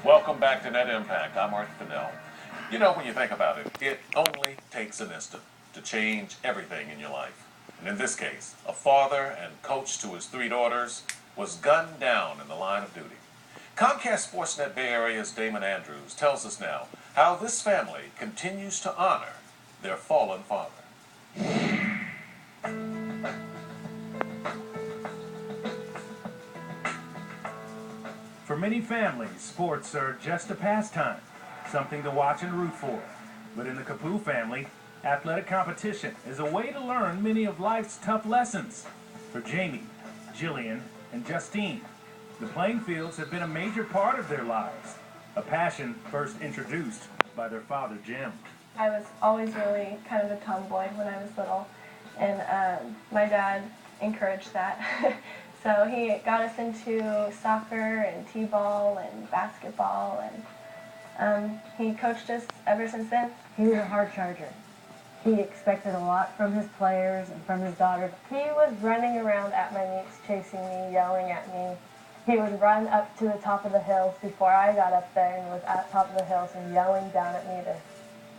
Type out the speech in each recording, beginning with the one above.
Welcome back to Net Impact. I'm Art Fennell. You know, when you think about it, it only takes an instant to change everything in your life. And in this case, a father and coach to his three daughters was gunned down in the line of duty. Comcast Sportsnet Bay Area's Damon Andrews tells us now how this family continues to honor their fallen father. For many families, sports are just a pastime, something to watch and root for. But in the Capu family, athletic competition is a way to learn many of life's tough lessons. For Jamie, Jillian, and Justine, the playing fields have been a major part of their lives, a passion first introduced by their father, Jim. I was always really kind of a tomboy when I was little, and my dad encouraged that. So he got us into soccer and t-ball and basketball, and he coached us ever since then. He was a hard charger. He expected a lot from his players and from his daughters. He was running around at my meets, chasing me, yelling at me. He would run up to the top of the hills before I got up there and was at the top of the hills and yelling down at me to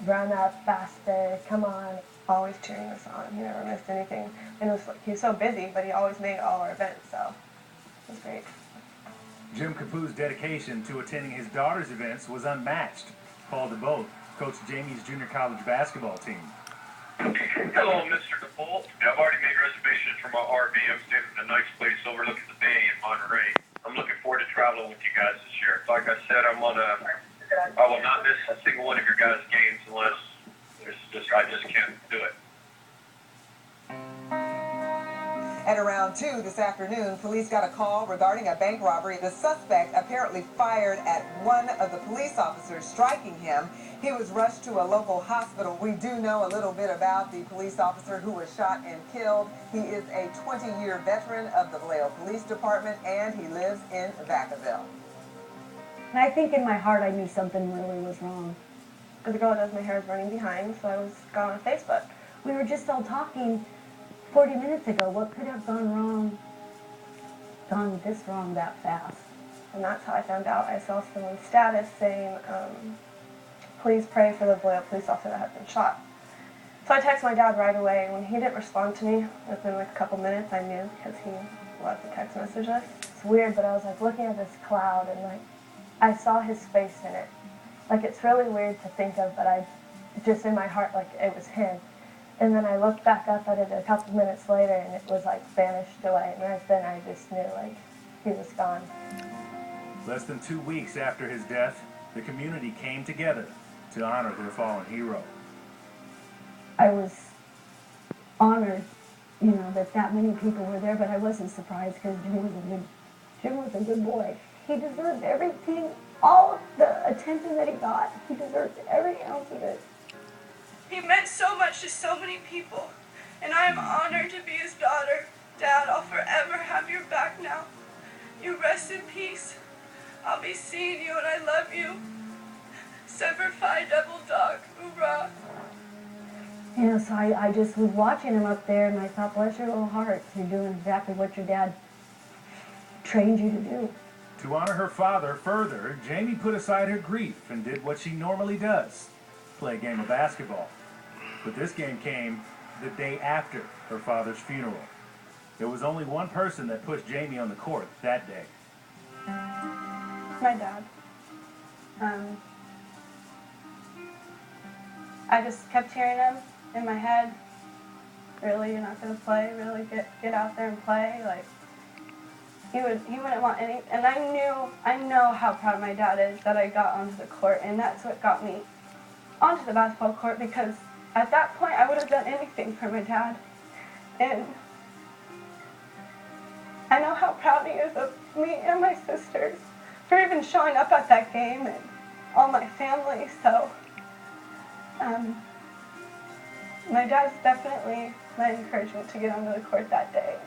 run up faster, come on. Always cheering us on. He never missed anything. And it was like, he was so busy, but he always made all our events, so it was great. Jim Capu's dedication to attending his daughter's events was unmatched. Paul DeBoat coached Jamie's junior college basketball team. Hello, Mr. DeBolt. I've already made reservations for my RV. I'm staying in a nice place overlooking the bay in Monterey. I'm looking forward to traveling with you guys this year. Like I said, I will not miss a single one of your guys' games unless I just can't do it. At around 2 this afternoon, police got a call regarding a bank robbery. The suspect apparently fired at one of the police officers, striking him. He was rushed to a local hospital. We do know a little bit about the police officer who was shot and killed. He is a 20-year veteran of the Vallejo Police Department, and he lives in Vacaville. And I think in my heart I knew something really was wrong. The girl that does my hair is running behind, so I got on Facebook. We were just all talking 40 minutes ago. What could have gone this wrong that fast? And that's how I found out. I saw someone's status saying, please pray for the Vallejo police officer that had been shot. So I texted my dad right away, and when he didn't respond to me within like a couple minutes, I knew because he left a text message us. It's weird, but I was like looking at this cloud, and like I saw his face in it. Like, it's really weird to think of, but I just in my heart, like, it was him. And then I looked back up at it a couple minutes later, and it was, like, vanished away. And right then I just knew, like, he was gone. Less than 2 weeks after his death, the community came together to honor their fallen hero. I was honored, that many people were there, but I wasn't surprised because Jim was a good boy. He deserved everything, all of the attention that he got. He deserved every ounce of it. He meant so much to so many people, and I am honored to be his daughter. Dad, I'll forever have your back now. You rest in peace. I'll be seeing you, and I love you. Semper Fi, double dog, hoorah. So I just was watching him up there, and I thought, bless your little heart, you're doing exactly what your dad trained you to do. To honor her father further, Jamie put aside her grief and did what she normally does, play a game of basketball. But this game came the day after her father's funeral. There was only one person that pushed Jamie on the court that day. My dad. I just kept hearing him in my head. Really, you're not going to play? Really, get out there and play? Like, he wouldn't want any, and I know how proud my dad is that I got onto the court, and that's what got me onto the basketball court, because at that point I would have done anything for my dad. And I know how proud he is of me and my sisters for even showing up at that game, and all my family, so my dad's definitely my encouragement to get onto the court that day.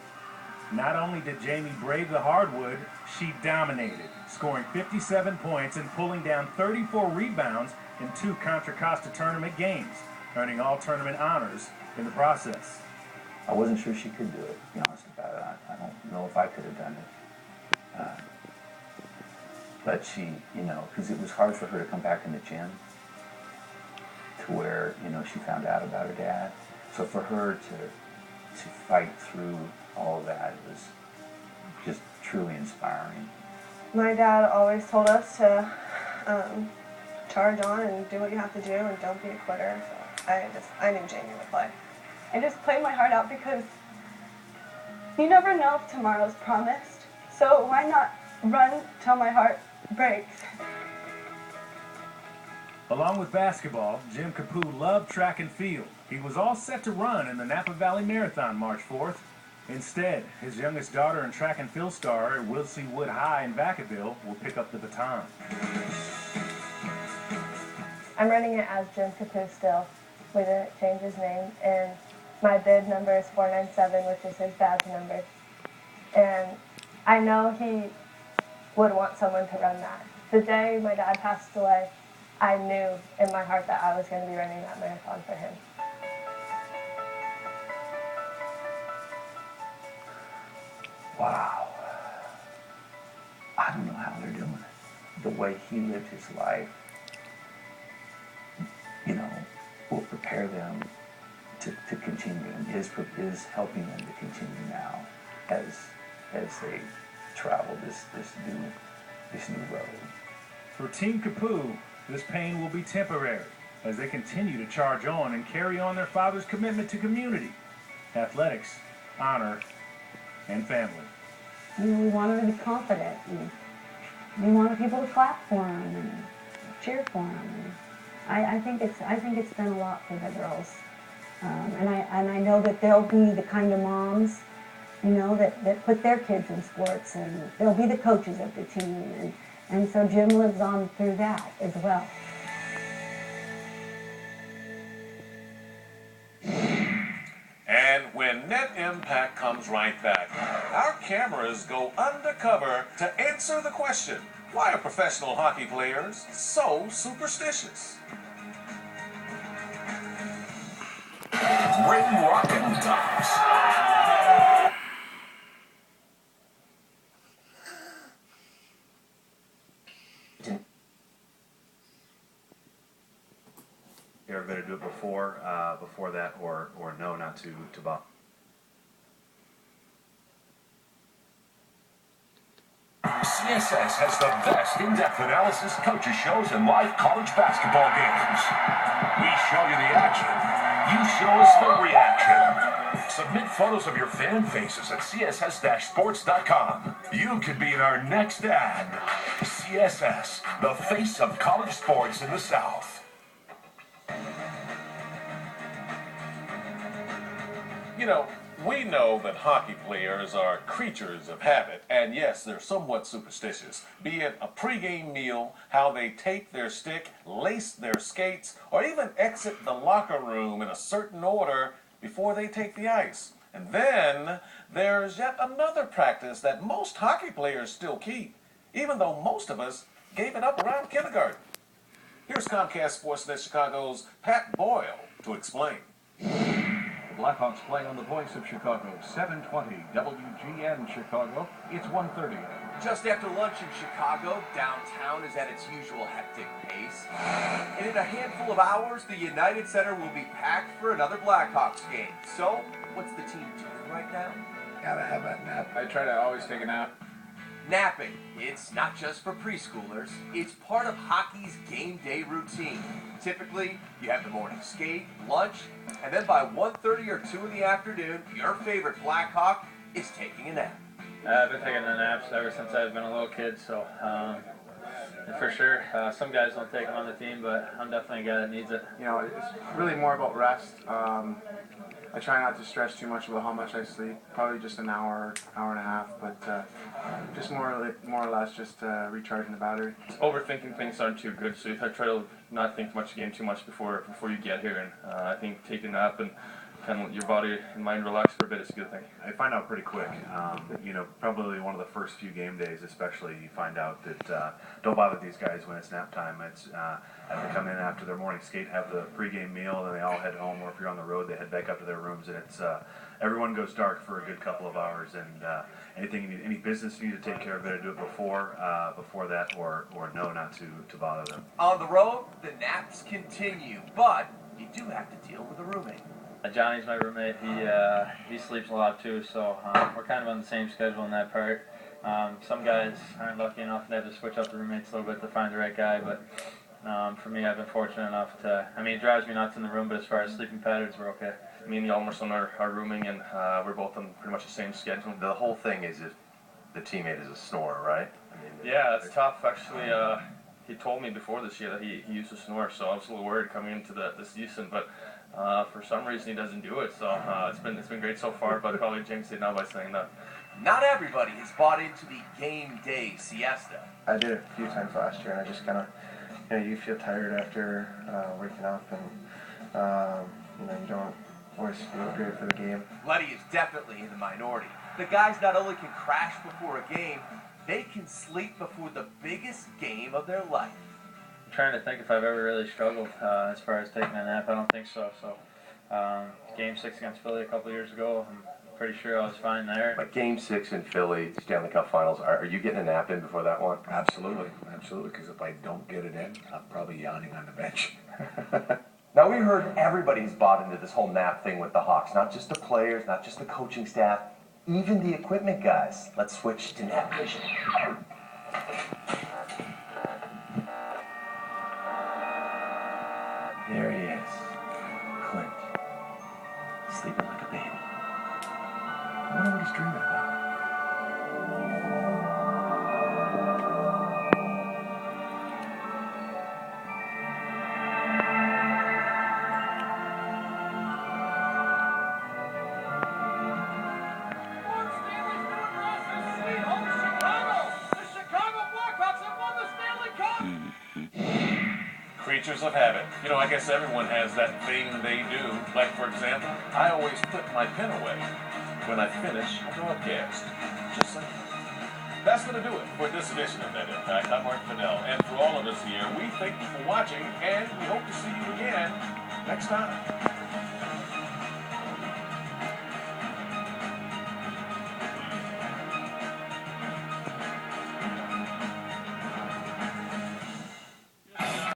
Not only did Jamie brave the hardwood, she dominated, scoring 57 points and pulling down 34 rebounds in 2 Contra Costa tournament games, earning all tournament honors in the process. I wasn't sure she could do it, to be honest about it. I don't know if I could have done it. But she, because it was hard for her to come back in the gym to where, she found out about her dad. So for her to fight through all of that was just truly inspiring. My dad always told us to charge on and do what you have to do and don't be a quitter. So I knew Jamie would play. I just played my heart out because you never know if tomorrow's promised. So why not run till my heart breaks? Along with basketball, Jim Capu loved track and field. He was all set to run in the Napa Valley Marathon March 4th. Instead, his youngest daughter and track and field star at Wilsey Wood High in Vacaville will pick up the baton. I'm running it as Jim Capu still. We didn't change his name, and my bid number is 497, which is his badge number. And I know he would want someone to run that. The day my dad passed away, I knew in my heart that I was going to be running that marathon for him. Wow. I don't know how they're doing it. The way he lived his life, will prepare them to continue, and is helping them to continue now as they travel this new road. For Team Capu, this pain will be temporary as they continue to charge on and carry on their father's commitment to community, athletics, honor, and family. We wanted to be confident, and we wanted people to clap for him and cheer for him. And I think it's been a lot for the girls, and I know that they'll be the kind of moms, that put their kids in sports, and they'll be the coaches of the team, and so Jim lives on through that as well. And when Net Impact comes right back, our cameras go undercover to answer the question, why are professional hockey players so superstitious? Ring Rockin' Tops. You ever better do it before that, or no, not to Bob? CSS has the best in-depth analysis, coaches shows, and live college basketball games. We show you the action. You show us the reaction. Submit photos of your fan faces at css-sports.com. You could be in our next ad. CSS, the face of college sports in the South. We know that hockey players are creatures of habit, and yes, they're somewhat superstitious. Be it a pregame meal, how they take their stick, lace their skates, or even exit the locker room in a certain order before they take the ice. And then there's yet another practice that most hockey players still keep, even though most of us gave it up around kindergarten. Here's Comcast Sportsnet Chicago's Pat Boyle to explain. The Blackhawks play on the voice of Chicago, 720 WGN Chicago. It's 1:30. Just after lunch in Chicago, downtown is at its usual hectic pace. And in a handful of hours, the United Center will be packed for another Blackhawks game. So, what's the team doing right now? Gotta have that nap. I try to always take a nap. Napping. It's not just for preschoolers. It's part of hockey's game day routine. Typically, you have the morning skate, lunch, and then by 1:30 or 2 in the afternoon, your favorite Blackhawk is taking a nap. I've been taking the naps ever since I've been a little kid, so for sure, some guys don't take them on the team, but I'm definitely a guy that needs it. It's really more about rest. I try not to stress too much about how much I sleep. Probably just an hour, hour and a half, but just more or less just recharging the battery. Overthinking things aren't too good, so I try to not think much again too much before you get here. And I think taking a nap and kind of let your body and mind relax for a bit is a good thing. I find out pretty quick. Probably one of the first few game days, especially, you find out that don't bother these guys when it's nap time. It's as they come in after their morning skate, have the pregame meal, and they all head home. Or if you're on the road, they head back up to their rooms, and it's everyone goes dark for a good couple of hours, and any business you need to take care of, better do it before that, or no, not to bother them. On the road, the naps continue, but you do have to deal with a roommate. Johnny's my roommate. He sleeps a lot too, so we're kind of on the same schedule in that part. Some guys aren't lucky enough to have to switch up the roommates a little bit to find the right guy, but for me, I've been fortunate enough to. I mean, it drives me nuts in the room, but as far as sleeping patterns, we're okay. Me and Yalmerson are rooming, and we're both on pretty much the same schedule. The whole thing is if the teammate is a snorer, right? I mean, yeah, it's tough. Actually, he told me before this year that he used to snore, so I was a little worried coming into this season, but for some reason he doesn't do it. So it's been great so far, but probably jinxed it now by saying that. Not everybody has bought into the game day siesta. I did it a few times last year, and I just kind of, you feel tired after waking up, and you don't always feel great for the game. Letty is definitely in the minority. The guys not only can crash before a game, they can sleep before the biggest game of their life. I'm trying to think if I've ever really struggled as far as taking a nap. I don't think so. So, Game 6 against Philly a couple years ago, I'm pretty sure I was fine there. Like Game 6 in Philly, Stanley Cup Finals, are you getting a nap in before that one? Absolutely, because if I don't get it in, I'm probably yawning on the bench. Now, we heard everybody's bought into this whole nap thing with the Hawks. Not just the players, not just the coaching staff, even the equipment guys. Let's switch to nap vision. There he is, Clint, sleeping like a baby. I wonder what he's dreaming about. Creatures of habit. I guess everyone has that thing they do. Like, for example, I always put my pen away when I finish a broadcast. Just like that's going to do it for this edition of Net Impact. I'm Mark Fennell, and for all of us here, we thank you for watching, and we hope to see you again next time.